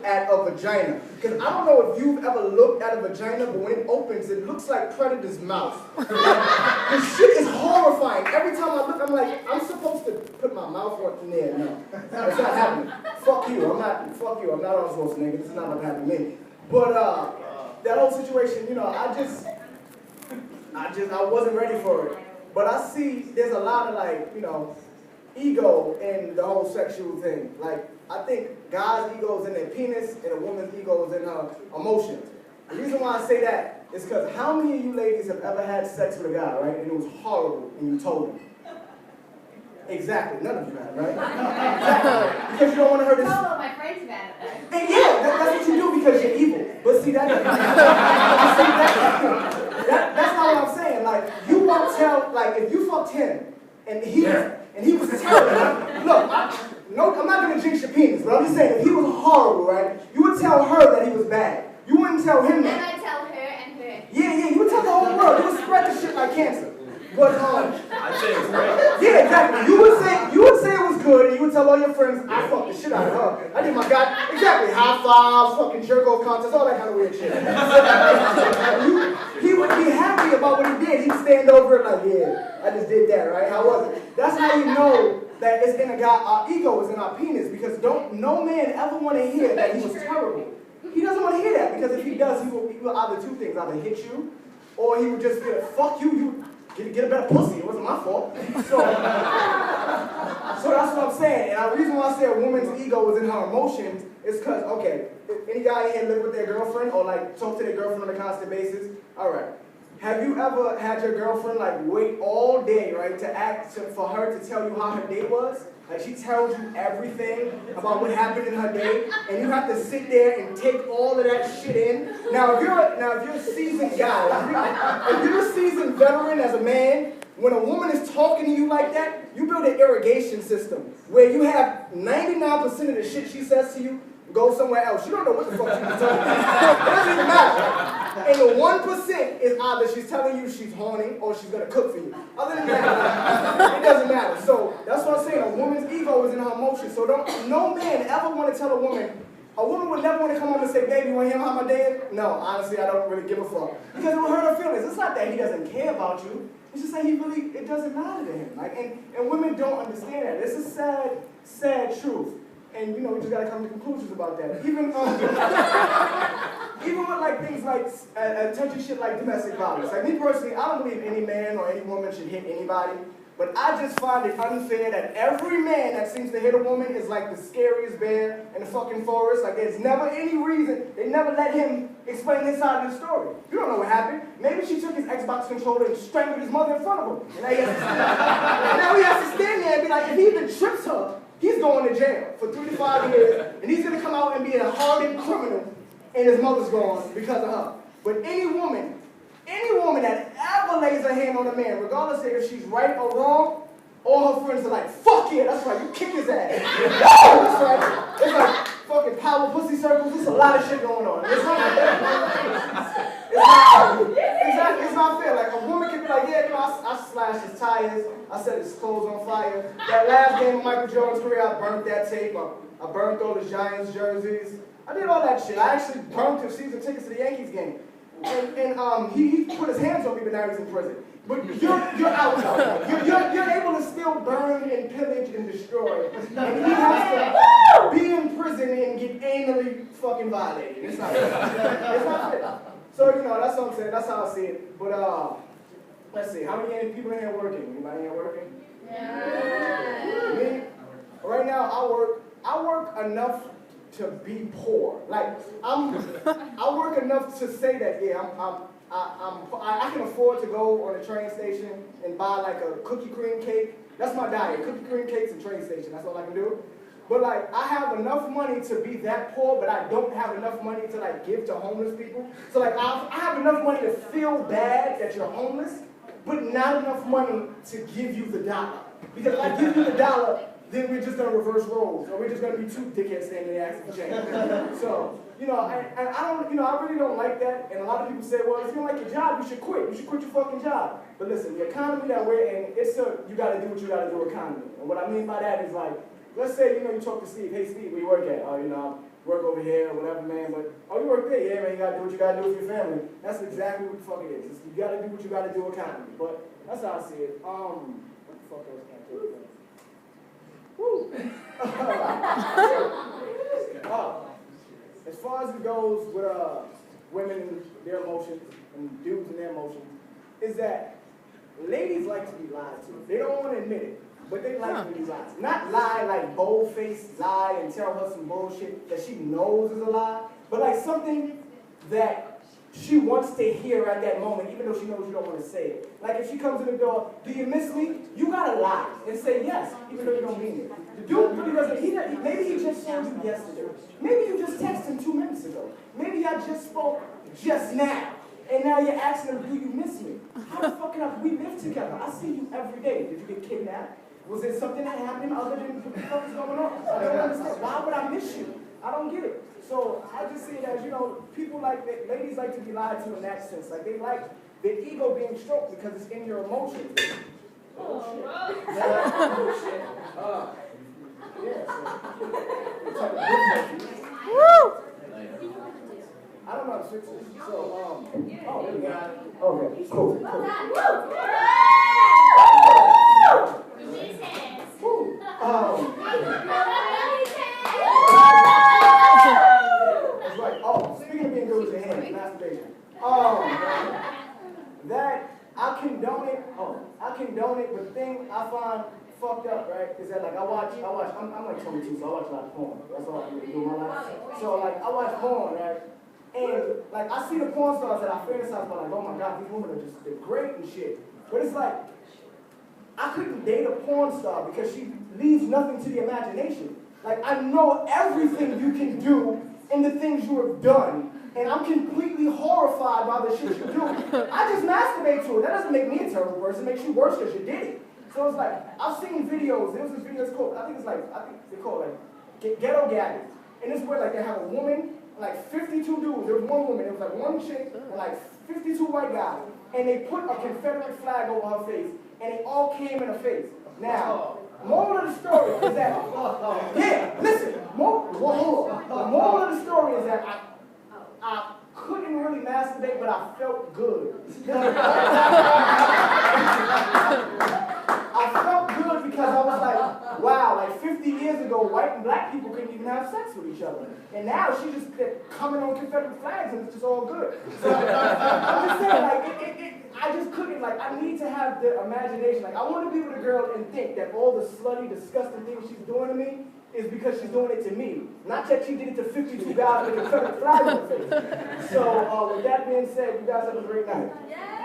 at a vagina. Because I don't know if you've ever looked at a vagina, but when it opens, it looks like Predator's mouth. This shit is horrifying. Every time I look, I'm like, I'm supposed to put my mouth on there. No, it's not happening. Fuck you. I'm not on Schwarzenegger. This is not gonna happen to me. But that whole situation, you know, I wasn't ready for it. But I see there's a lot of, like, you know, ego in the whole sexual thing. Like, I think guys' ego is in their penis and a woman's ego is in her emotions. The reason why I say that is because how many of you ladies have ever had sex with a guy, right, and it was horrible, and you told him? Exactly, none of you have, right? Exactly. Because you don't want to hurt his... All of my friends have had it. And yeah, that's what you do because you're evil. But see, that's not what I'm saying. Like, you won't tell, like, if you fucked him, and he was terrible. Look, I'm not going to jinx your penis, but I'm just saying, if he was horrible, right, you would tell her that he was bad. You wouldn't tell him that. And I tell her and her. Yeah, you would tell the whole world. You would spread the shit like cancer. But, I'd say it's great. yeah, exactly. You would say it was good, and you would tell all your friends, I fucked the shit out of her. I did my god, exactly, high fives, fucking jerk off contests, all that kind of weird shit. He would be happy about what he did. He'd stand over and like, yeah, I just did that, right? How was it? That's how you know that it's in a guy. Our ego is in our penis because no man ever want to hear that he was terrible. He doesn't want to hear that because if he does, he will either two things: either hit you, or he would just be like, fuck you. Get a better pussy. It wasn't my fault. So that's what I'm saying. And the reason why I say a woman's ego is in her emotions is because, okay, if any guy here live with their girlfriend or like talk to their girlfriend on a constant basis, all right. Have you ever had your girlfriend like wait all day, right, for her to tell you how her day was? Like she tells you everything about what happened in her day, and you have to sit there and take all of that shit in. Now, if you're a seasoned guy, if you're a seasoned veteran as a man, when a woman is talking to you like that, you build an irrigation system where you have 99% of the shit she says to you go somewhere else. You don't know what the fuck she's talking about. It doesn't even matter. And the 1% is either she's telling you she's horny or she's gonna cook for you. Other than that, it doesn't matter. So that's what I'm saying. A woman's ego is in her emotions. So no man ever want to tell a woman would never want to come home and say, baby, you want to hear how my day is? No, honestly, I don't really give a fuck. Because it will hurt her feelings. It's not that he doesn't care about you. It's just that it doesn't matter to him. Like, and women don't understand that. It's a sad, sad truth. And, you know, we just got to come to conclusions about that. Even with, like, things like touchy shit like domestic violence. Like, me personally, I don't believe any man or any woman should hit anybody. But I just find it unfair that every man that seems to hit a woman is like the scariest bear in the fucking forest. Like, there's never any reason. They never let him explain his side of the story. You don't know what happened. Maybe she took his Xbox controller and strangled his mother in front of him. And now he has to stand there and be like, if he even trips her, he's going to jail for 3 to 5 years, and he's going to come out and be a hardened criminal, and his mother's gone because of her. But any woman that ever lays her hand on a man, regardless of if she's right or wrong, all her friends are like, fuck yeah, that's right, you kick his ass. That's right. It's like fucking power pussy circles. There's a lot of shit going on. It's not fair. It's not fair. Like, a woman can be like, yeah, you know, I slashed his tires, I set his clothes on fire. That last game of Michael Jordan's career, I burnt that tape. I burnt all the Giants jerseys. I did all that shit. I actually burnt his season tickets to the Yankees game. And he put his hands on me, but now he's in prison. But you're out now. You're able to still burn and pillage and destroy. And he has to be in prison and get anally fucking violated. It's not fair. It's not fair. So, you know, that's what I'm saying. That's how I see it. But, let's see. How many people in here working? Anybody here working? Yeah. Me? Right now, I work enough to be poor. Like, I work enough to say that, yeah, I can afford to go on a train station and buy like a cookie cream cake. That's my diet, cookie cream cakes and train station. That's all I can do. But like, I have enough money to be that poor, but I don't have enough money to like give to homeless people. So like, I have enough money to feel bad that you're homeless, but not enough money to give you the dollar. Because if I give you the dollar, then we're just going to reverse roles, or we're just going to be two dickheads standing there asking for change. So, you know, and I don't, you know, I really don't like that. And a lot of people say, well, if you don't like your job, you should quit. You should quit your fucking job. But listen, the economy that we're in, it's a you got to do what you got to do economy. And what I mean by that is like, let's say, you know, you talk to Steve. Hey, Steve, where you work at? Oh, you know, work over here or whatever, man. But, oh, you work there? Yeah, man, you gotta do what you gotta do for your family. That's exactly what the fuck it is. You gotta do what you gotta do accountably. But that's how I see it. What the fuck else can I talk about? Woo! As far as it goes with women and their emotions and dudes and their emotions, is that ladies like to be lied to. They don't want to admit it, but they like to be lied to. Not lie like bold-faced lie and tell her some bullshit that she knows is a lie, but like something that she wants to hear at that moment, even though she knows you don't want to say it. Like if she comes in the door, do you miss me? You gotta lie and say yes, even though you don't mean it. The dude really doesn't, maybe he just saw you yesterday. Maybe you just texted him 2 minutes ago. Maybe I just spoke just now. And now you're asking him, do you miss me? How the fuck can we live together? I see you every day. Did you get kidnapped? Was there something that happened other than what the fuck is going on? I don't understand. Why would I miss you? I don't get it. So I just see it as, people ladies like to be lied to in that sense. Like they like their ego being stroked because it's in your emotions. Oh, shit. Yeah, so. I don't know how to fix it. So, there we go. Okay, cool. That's right. Oh, speaking of being good with your hands, masturbation. That I condone it. I condone it. But the thing I find fucked up, right, is that like I'm like 22, so I watch a lot of porn. That's all I really do in my life. So like I watch porn, right? And like I see the porn stars that I fantasize about, like, oh my god, these women they're great and shit. But it's like I couldn't date a porn star because she leaves nothing to the imagination. Like I know everything you can do and the things you have done. And I'm completely horrified by the shit you do. I just masturbate to it. That doesn't make me a terrible person. It makes you worse because you did it. So it's like, I've seen videos. There was this video called, I think they call it like Ghetto Gadgets. And it's where like they have a woman, like 52 dudes. There was one woman, there was like one chick, and like 52 white guys. And they put a Confederate flag over her face. And they all came in her face. Now, moral of the story is that, yeah, listen, the moral of the story is that I couldn't really masturbate, but I felt good. I felt good because I was like, wow, like 50 years ago, white and black people couldn't even have sex with each other. And now she's just coming on Confederate flags and it's just all good. So I'm just saying, like, I just couldn't, like, I need to have the imagination. Like, I want to be with a girl and think that all the slutty, disgusting things she's doing to me is because she's doing it to me. Not that she did it to 52 guys with a Confederate flag on her face. So, with that being said, you guys have a great night. Yeah.